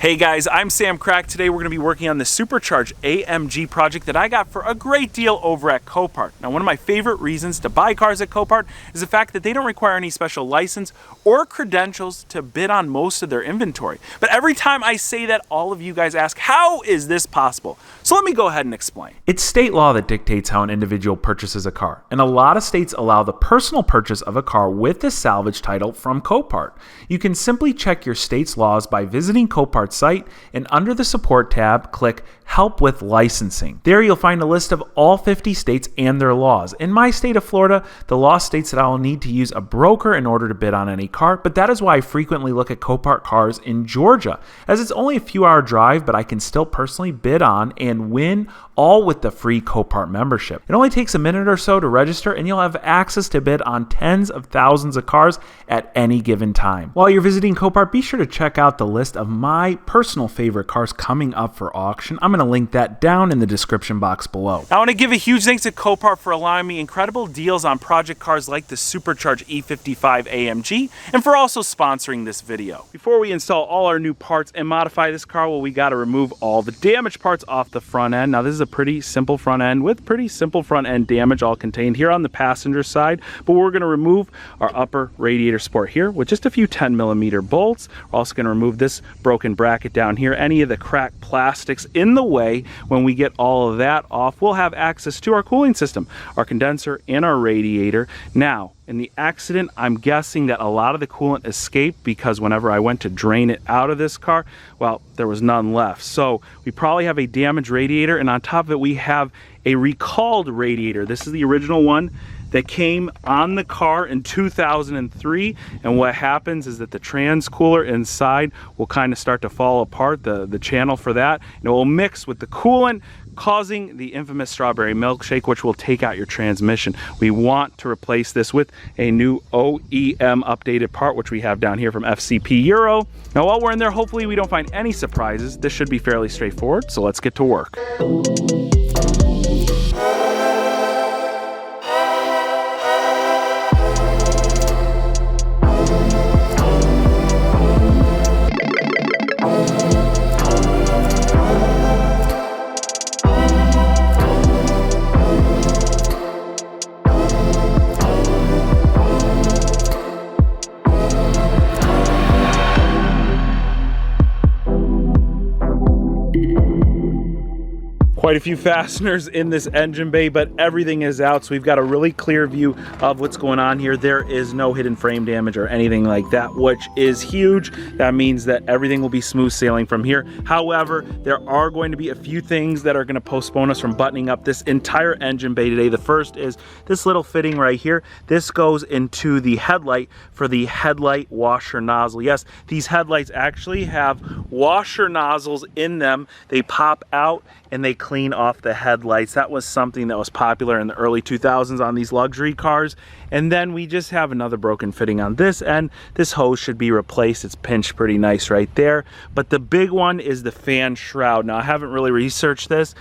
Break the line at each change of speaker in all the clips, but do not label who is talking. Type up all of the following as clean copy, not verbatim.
Hey guys, I'm Sam Crack. Today we're going to be working on the Supercharged AMG project that I got for a great deal over at Copart. Now, one of my favorite reasons to buy cars at Copart is the fact that they don't require any special license or credentials to bid on most of their inventory. But every time I say that, all of you guys ask, how is this possible? So let me go ahead and explain. It's state law that dictates how an individual purchases a car, and a lot of states allow the personal purchase of a car with the salvage title from Copart. You can simply check your state's laws by visiting Copart's site, and under the support tab, click Help with Licensing. There you'll find a list of all 50 states and their laws. In my state of Florida, the law states that I will need to use a broker in order to bid on any car, but that is why I frequently look at Copart cars in Georgia, as it's only a few hour drive, but I can still personally bid on and win, all with the free Copart membership. It only takes a minute or so to register, and you'll have access to bid on tens of thousands of cars at any given time. While you're visiting Copart, be sure to check out the list of my personal favorite cars coming up for auction. I'm going to link that down in the description box below. I want to give a huge thanks to Copart for allowing me incredible deals on project cars like the Supercharged E55 AMG, and for also sponsoring this video. Before we install all our new parts and modify this car, well, we got to remove all the damaged parts off the front end. Now, this is a pretty simple front end with pretty simple front end damage all contained here on the passenger side, but we're going to remove our upper radiator support here with just a few 10mm bolts. We're also going to remove this broken bracket down here, any of the cracked plastics in the way. When we get all of that off, we'll have access to our cooling system, our condenser, and our radiator. Now, in the accident, I'm guessing that a lot of the coolant escaped because whenever I went to drain it out of this car, well, there was none left. So we probably have a damaged radiator, and on top of it, we have a recalled radiator. This is the original one that came on the car in 2003, and what happens is that the trans cooler inside will kind of start to fall apart, the channel for that, and it will mix with the coolant, causing the infamous strawberry milkshake, which will take out your transmission. We want to replace this with a new OEM updated part, which we have down here from FCP Euro. Now, while we're in there, hopefully we don't find any surprises. This should be fairly straightforward, so let's get to work. Quite a few fasteners in this engine bay, but everything is out, so we've got a really clear view of what's going on here. There is no hidden frame damage or anything like that, which is huge. That means that everything will be smooth sailing from here. However, there are going to be a few things that are going to postpone us from buttoning up this entire engine bay today. The first is this little fitting right here. This goes into the headlight for the headlight washer nozzle. Yes, these headlights actually have washer nozzles in them. They pop out and they clean off the headlights. That was something that was popular in the early 2000s on these luxury cars. And then we just have another broken fitting on this end. This hose should be replaced. It's pinched pretty nice right there. But the big one is the fan shroud. Now, I haven't really researched this.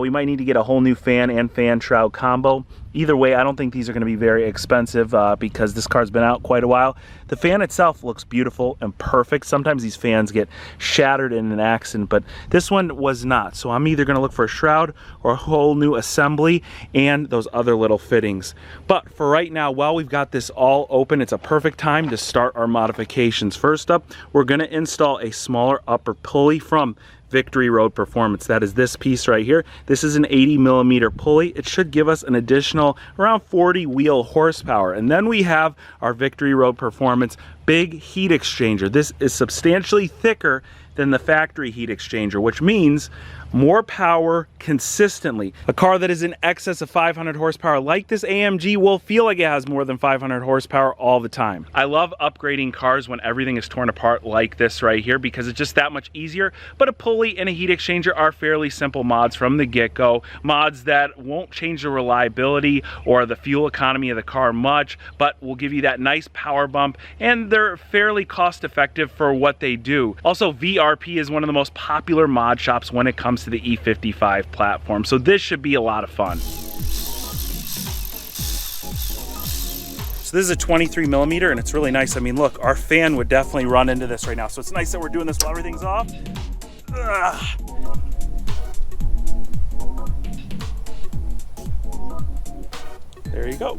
We might need to get a whole new fan and fan shroud combo. Either way, I don't think these are going to be very expensive because this car's been out quite a while. The fan itself looks beautiful and perfect. Sometimes these fans get shattered in an accident, but this one was not. So I'm either going to look for a shroud or a whole new assembly and those other little fittings. But for right now, while we've got this all open, it's a perfect time to start our modifications. First up, we're going to install a smaller upper pulley from Victory Road Performance. That is this piece right here. This is an 80mm pulley. It should give us an additional around 40 wheel horsepower. And then we have our Victory Road Performance big heat exchanger. This is substantially thicker than the factory heat exchanger, which means more power consistently. A car that is in excess of 500 horsepower like this AMG will feel like it has more than 500 horsepower all the time. I love upgrading cars when everything is torn apart like this right here because it's just that much easier, but a pulley and a heat exchanger are fairly simple mods from the get-go, mods that won't change the reliability or the fuel economy of the car much, but will give you that nice power bump, and they're fairly cost effective for what they do. Also, VRP is one of the most popular mod shops when it comes to the E55 platform, so this should be a lot of fun. So this is a 23mm and it's really nice. I mean, look, our fan would definitely run into this right now, so it's nice that we're doing this while everything's off. Ugh. There you go.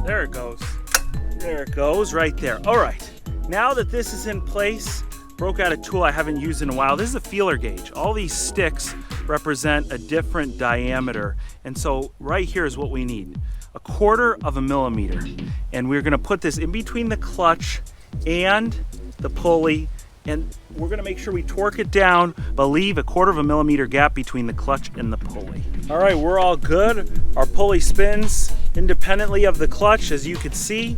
There it goes. There it goes, right there. All right, now that this is in place, broke out a tool I haven't used in a while. This is a feeler gauge. All these sticks represent a different diameter. And so right here is what we need. 1/4 of a millimeter. And we're gonna put this in between the clutch and the pulley, and we're gonna make sure we torque it down, but leave 1/4 of a millimeter gap between the clutch and the pulley. All right, we're all good. Our pulley spins independently of the clutch, as you can see.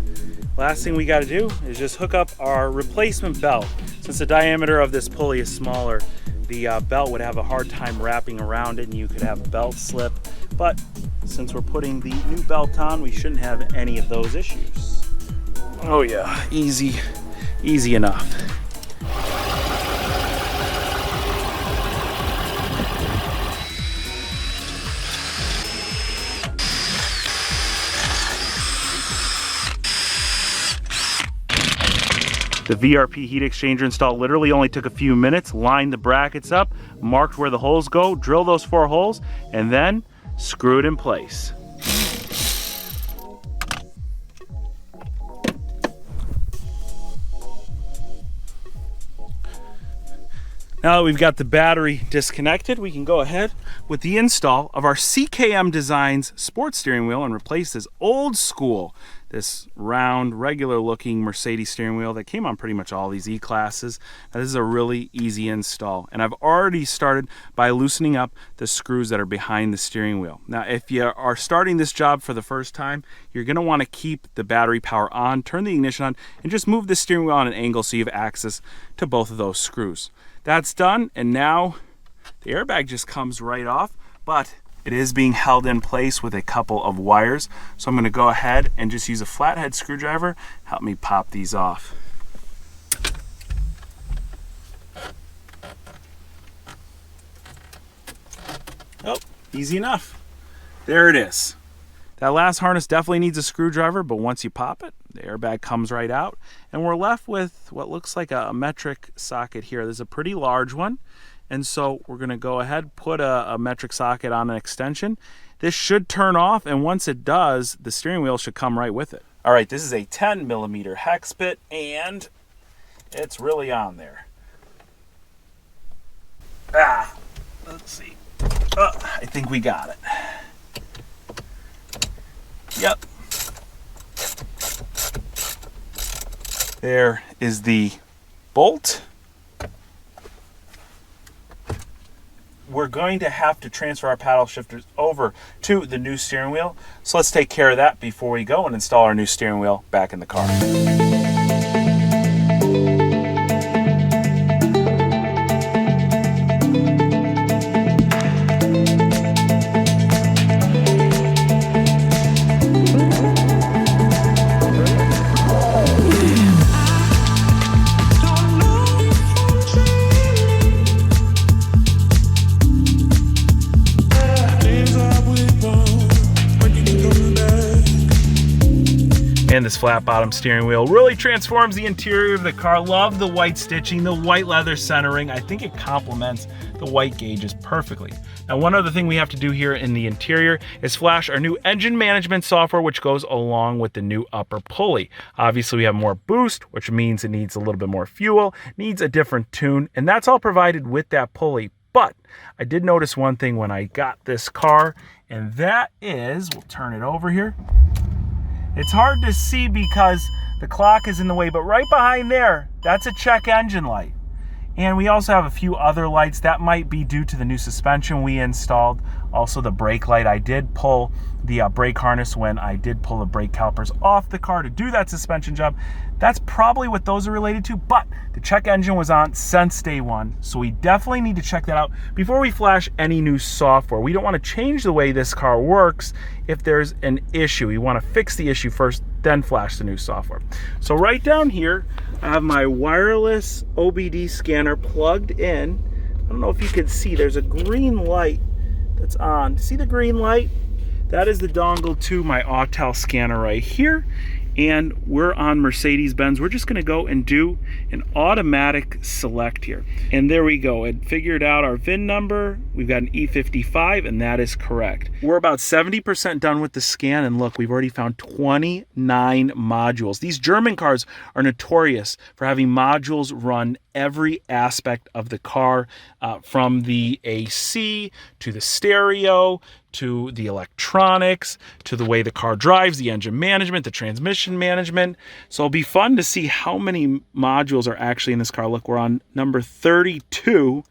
Last thing we gotta do is just hook up our replacement belt. Since the diameter of this pulley is smaller, the belt would have a hard time wrapping around it and you could have belt slip. But since we're putting the new belt on, we shouldn't have any of those issues. Oh yeah, easy enough. The VRP heat exchanger install literally only took a few minutes. Line the brackets up, marked where the holes go, drill those 4 holes, and then screw it in place. Now that we've got the battery disconnected, we can go ahead with the install of our CKM Designs sports steering wheel and replace this old school, this round, regular looking Mercedes steering wheel that came on pretty much all these E-classes. Now, this is a really easy install, and I've already started by loosening up the screws that are behind the steering wheel. Now, if you are starting this job for the first time, you're gonna wanna keep the battery power on, turn the ignition on, and just move the steering wheel on an angle so you have access to both of those screws. That's done, and now the airbag just comes right off, but it is being held in place with a couple of wires. So I'm gonna go ahead and just use a flathead screwdriver, help me pop these off. Oh, easy enough. There it is. That last harness definitely needs a screwdriver, but once you pop it, the airbag comes right out, and we're left with what looks like a metric socket here. There's a pretty large one, and so we're gonna go ahead, put a metric socket on an extension. This should turn off, and once it does, the steering wheel should come right with it. All right, this is a 10mm hex bit, and it's really on there. Let's see. I think we got it. Yep. There is the bolt. We're going to have to transfer our paddle shifters over to the new steering wheel. So let's take care of that before we go and install our new steering wheel back in the car. And this flat bottom steering wheel really transforms the interior of the car. Love the white stitching, the white leather centering. I think it complements the white gauges perfectly. Now, one other thing we have to do here in the interior is flash our new engine management software, which goes along with the new upper pulley. Obviously, we have more boost, which means it needs a little bit more fuel, needs a different tune, and that's all provided with that pulley. But I did notice one thing when I got this car, and that is, we'll turn it over here. It's hard to see because the clock is in the way, but right behind there, that's a check engine light. And we also have a few other lights that might be due to the new suspension we installed. Also the brake light. I did pull the brake harness when I did pull the brake calipers off the car to do that suspension job. That's probably what those are related to, but the check engine was on since day one, so we definitely need to check that out before we flash any new software. We don't want to change the way this car works if there's an issue. We want to fix the issue first, then flash the new software. So right down here, I have my wireless OBD scanner plugged in. I don't know if you can see, there's a green light that's on. See the green light? That is the dongle to my Autel scanner right here. and we're on Mercedes-Benz. We're just gonna go and do an automatic select here. And there we go, it figured out our VIN number. We've got an E55 and that is correct. We're about 70% done with the scan, and look, we've already found 29 modules. These German cars are notorious for having modules run every aspect of the car, from the AC to the stereo to the electronics to the way the car drives, the engine management, the transmission management. So it'll be fun to see how many modules are actually in this car. Look, we're on number 32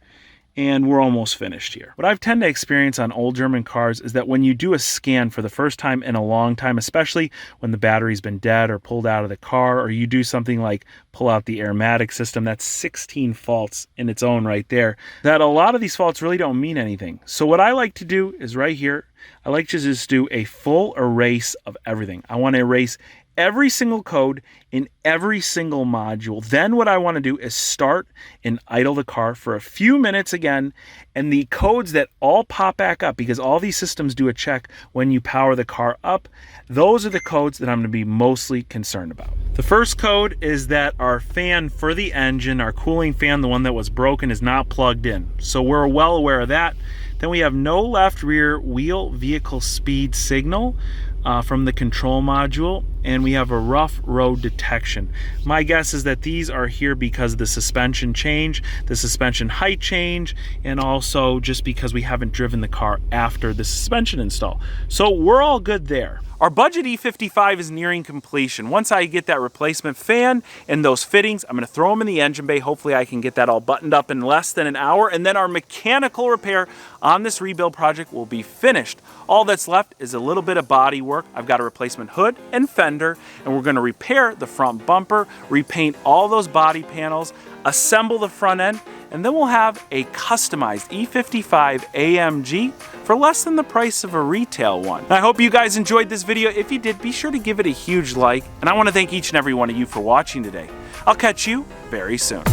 and we're almost finished here. What I've tended to experience on old German cars is that when you do a scan for the first time in a long time, especially when the battery's been dead or pulled out of the car, or you do something like pull out the aromatic system, that's 16 faults in its own right there, that a lot of these faults really don't mean anything. So what I like to do is right here, I like to just do a full erase of everything. I want to erase every single code in every single module. Then what I want to do is start and idle the car for a few minutes again, and the codes that all pop back up, because all these systems do a check when you power the car up, those are the codes that I'm going to be mostly concerned about. The first code is that our fan for the engine, our cooling fan, the one that was broken, is not plugged in. So we're well aware of that. Then we have no left rear wheel vehicle speed signal from the control module, and we have a rough road detection. My guess is that these are here because of the suspension change, the suspension height change, and also just because we haven't driven the car after the suspension install. So we're all good there. Our budget E55 is nearing completion. Once I get that replacement fan and those fittings, I'm gonna throw them in the engine bay. Hopefully I can get that all buttoned up in less than an hour, and then our mechanical repair on this rebuild project will be finished. All that's left is a little bit of body work. I've got a replacement hood and fender, and we're gonna repair the front bumper, repaint all those body panels, assemble the front end, and then we'll have a customized E55 AMG for less than the price of a retail one. I hope you guys enjoyed this video. If you did, be sure to give it a huge like, and I want to thank each and every one of you for watching today. I'll catch you very soon.